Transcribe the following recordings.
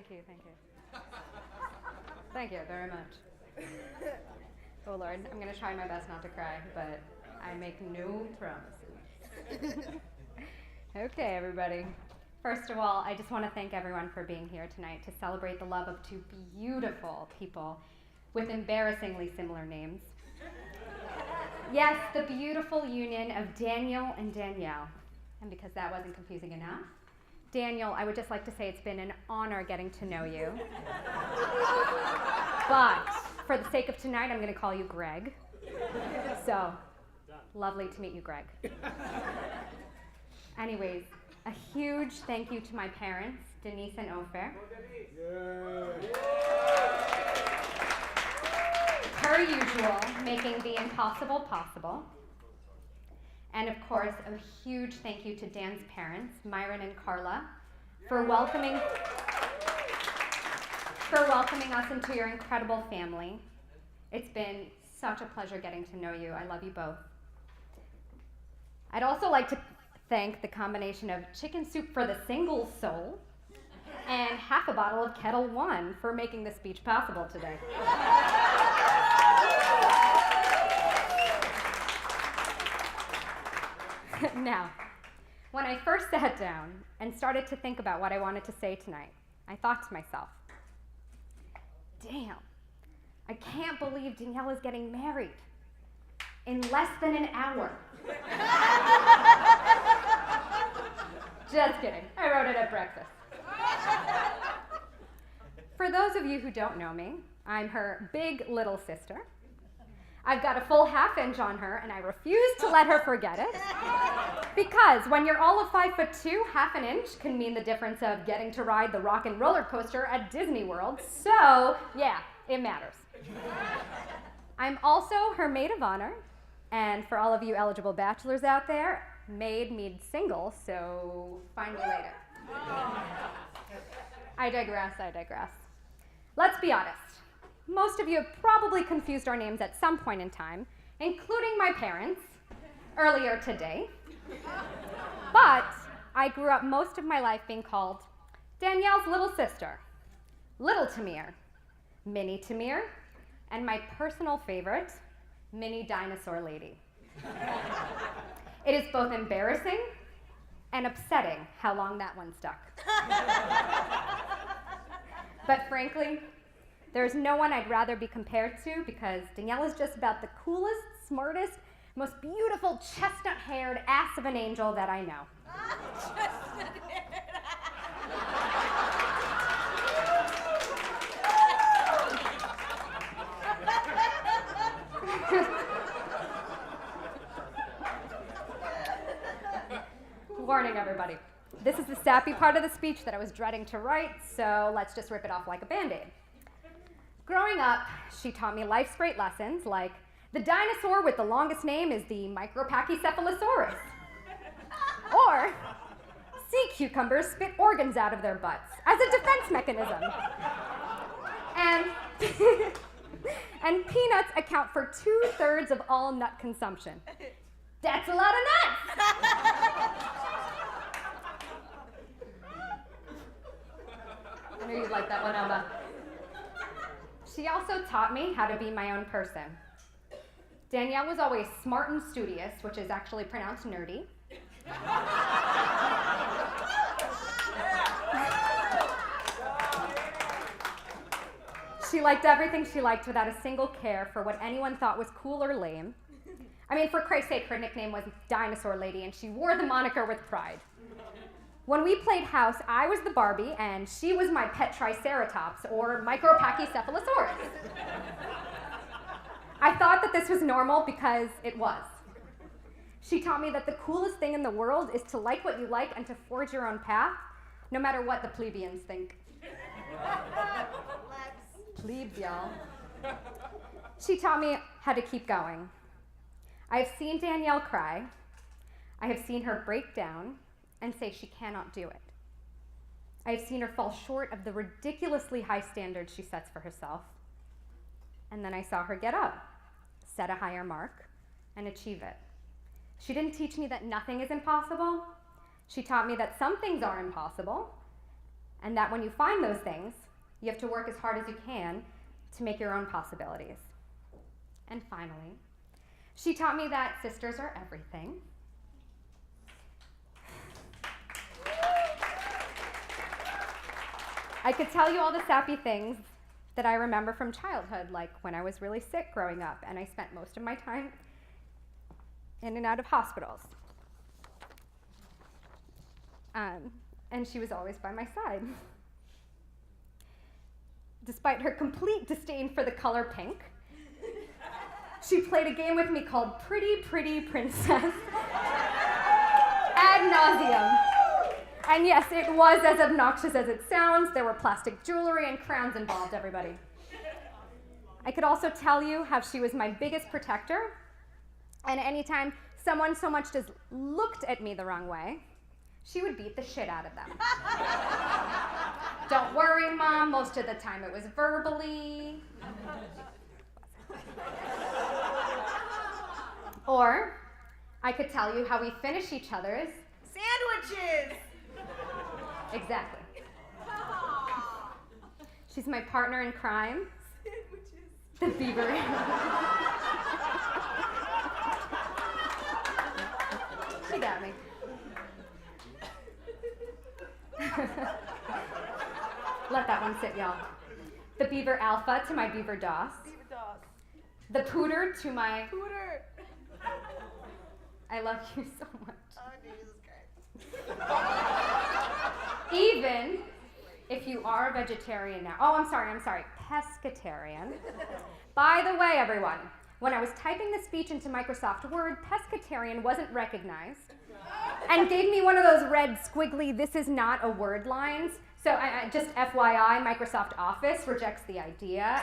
Thank you, thank you. Thank you very much. Oh Lord, I'm gonna try my best not to cry, but I make no promises. Okay, everybody. First of all, I just want to thank everyone for being here tonight to celebrate the love of two beautiful people with embarrassingly similar names. Yes, the beautiful union of Daniel and Danielle. And because that wasn't confusing enough, Daniel, I would just like to say it's been an honor getting to know you. But for the sake of tonight, I'm going to call you Greg. So, lovely to meet you, Greg. Anyways, a huge thank you to my parents, Denise and Ofer. Per usual, making the impossible possible. And of course, a huge thank you to Dan's parents, Myron and Carla, for welcoming us into your incredible family. It's been such a pleasure getting to know you. I love you both. I'd also like to thank the combination of chicken soup for the single soul and half a bottle of Kettle One for making this speech possible today. Now, when I first sat down and started to think about what I wanted to say tonight, I thought to myself, damn, I can't believe Danielle is getting married in less than an hour. Just kidding, I wrote it at breakfast. For those of you who don't know me, I'm her big little sister. I've got a full half-inch on her, and I refuse to let her forget it. Because when you're all of 5'2", half an inch can mean the difference of getting to ride the rock and roller coaster at Disney World. So, yeah, it matters. I'm also her maid of honor. And for all of you eligible bachelors out there, maid means single, so find me later. I digress. Let's be honest. Most of you have probably confused our names at some point in time, including my parents, earlier today. But I grew up most of my life being called Danielle's little sister, Little Tamir, Mini Tamir, and my personal favorite, Mini Dinosaur Lady. It is both embarrassing and upsetting how long that one stuck. But frankly, there's no one I'd rather be compared to because Danielle is just about the coolest, smartest, most beautiful chestnut-haired ass of an angel that I know. Warning, everybody. This is the sappy part of the speech that I was dreading to write, so let's just rip it off like a Band-Aid. Growing up, she taught me life's great lessons like the dinosaur with the longest name is the Micropachycephalosaurus. Or sea cucumbers spit organs out of their butts as a defense mechanism. And peanuts account for 2/3 of all nut consumption. That's a lot of nuts! I knew you'd like that one, Elba. She also taught me how to be my own person. Danielle was always smart and studious, which is actually pronounced nerdy. She liked everything she liked without a single care for what anyone thought was cool or lame. I mean, for Christ's sake, her nickname was Dinosaur Lady, and she wore the moniker with pride. When we played house, I was the Barbie, and she was my pet Triceratops, or Micropachycephalosaurus. I thought that this was normal because it was. She taught me that the coolest thing in the world is to like what you like and to forge your own path, no matter what the plebeians think. Plebes, y'all. She taught me how to keep going. I have seen Danielle cry. I have seen her break down and say she cannot do it. I have seen her fall short of the ridiculously high standards she sets for herself. And then I saw her get up, set a higher mark, and achieve it. She didn't teach me that nothing is impossible. She taught me that some things are impossible, and that when you find those things, you have to work as hard as you can to make your own possibilities. And finally, she taught me that sisters are everything. I could tell you all the sappy things that I remember from childhood, like when I was really sick growing up, and I spent most of my time in and out of hospitals. And she was always by my side. Despite her complete disdain for the color pink, she played a game with me called Pretty Pretty Princess ad nauseum. And yes, it was as obnoxious as it sounds. There were plastic jewelry and crowns involved, everybody. I could also tell you how she was my biggest protector, and anytime someone so much as looked at me the wrong way, she would beat the shit out of them. Don't worry, Mom, most of the time it was verbally. Or I could tell you how we finish each other's sandwiches! Exactly. She's my partner in crime. Sandwiches. The beaver. She got me. Let that one sit, y'all. The beaver alpha to my beaver DOS. Beaver DOS. The pooter to my... Pooter. I love you so much. Oh, Jesus Christ. Even if you are a vegetarian now. Oh, I'm sorry, pescatarian. By the way, everyone, when I was typing the speech into Microsoft Word, pescatarian wasn't recognized and gave me one of those red squiggly, this is not a word lines. So I just FYI, Microsoft Office rejects the idea.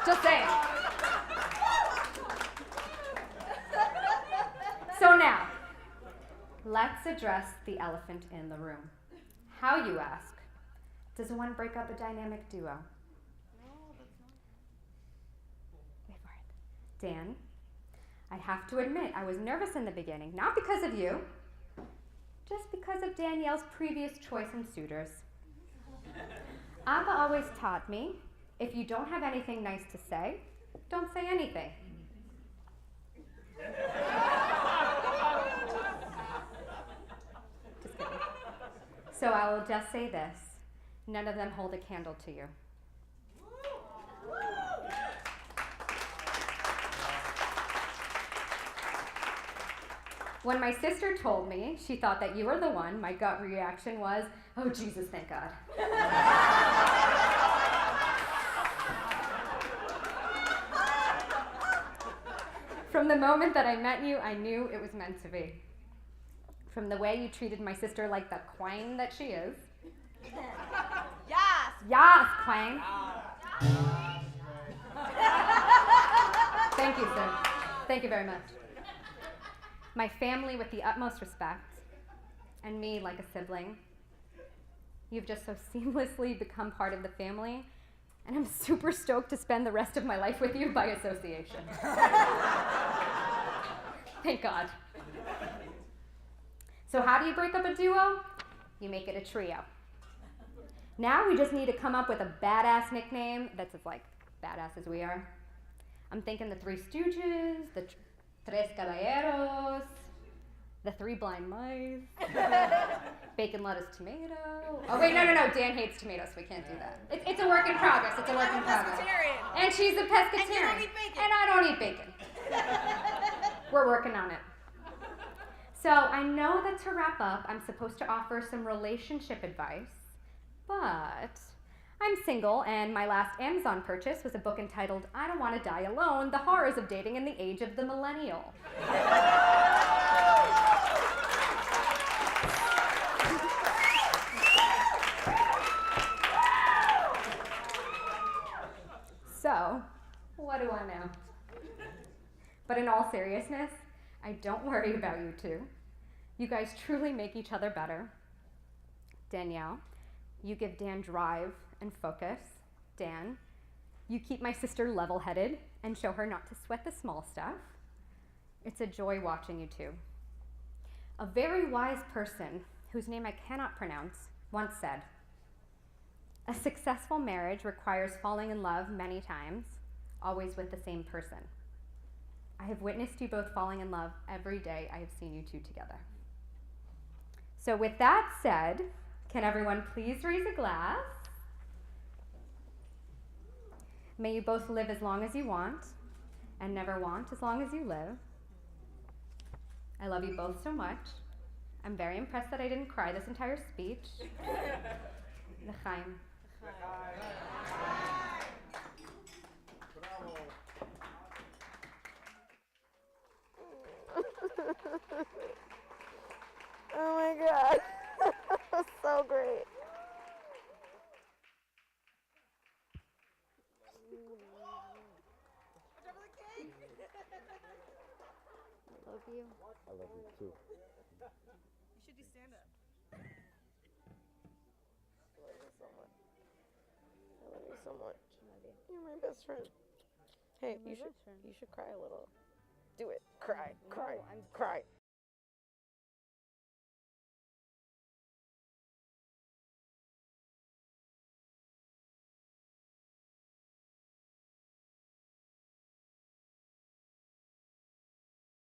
Just saying. So now, let's address the elephant in the room. How, you ask, does one break up a dynamic duo? No, that's not. Wait for it. Dan, I have to admit, I was nervous in the beginning, not because of you, just because of Danielle's previous choice in suitors. Abba always taught me, if you don't have anything nice to say, don't say anything. Just kidding. So I will just say this, none of them hold a candle to you. When my sister told me she thought that you were the one, my gut reaction was, oh Jesus, thank God. From the moment that I met you, I knew it was meant to be. From the way you treated my sister like the queen that she is. Yes! Yes, queen. Thank you, sir. Thank you very much. My family with the utmost respect, and me like a sibling. You've just so seamlessly become part of the family, and I'm super stoked to spend the rest of my life with you by association. Thank God. So how do you break up a duo? You make it a trio. Now we just need to come up with a badass nickname that's as like badass as we are. I'm thinking the Three Stooges, the Tres Caballeros, the Three Blind Mice, bacon, lettuce, tomato. Oh wait, no, Dan hates tomatoes, so we can't do that. It's a work in progress, it's a work in progress. Pescatarian. And she's a pescatarian. And you don't eat bacon. And I don't eat bacon. We're working on it. So I know that to wrap up, I'm supposed to offer some relationship advice, but I'm single, and my last Amazon purchase was a book entitled I Don't Want to Die Alone, The Horrors of Dating in the Age of the Millennial. So, what do I know? But in all seriousness, I don't worry about you two. You guys truly make each other better. Danielle, you give Dan drive and focus. Dan, you keep my sister level-headed and show her not to sweat the small stuff. It's a joy watching you two. A very wise person whose name I cannot pronounce, once said, "A successful marriage requires falling in love many times, always with the same person. I have witnessed you both falling in love every day I have seen you two together." So with that said, can everyone please raise a glass? May you both live as long as you want and never want as long as you live. I love you both so much. I'm very impressed that I didn't cry this entire speech. L'chaim. Oh my god. That's so great. I love you. I love you too. You should do stand up. I love you so much. I love you so much. You're my best friend. Hey, you should cry a little. Do it. Cry. Cry. Cry.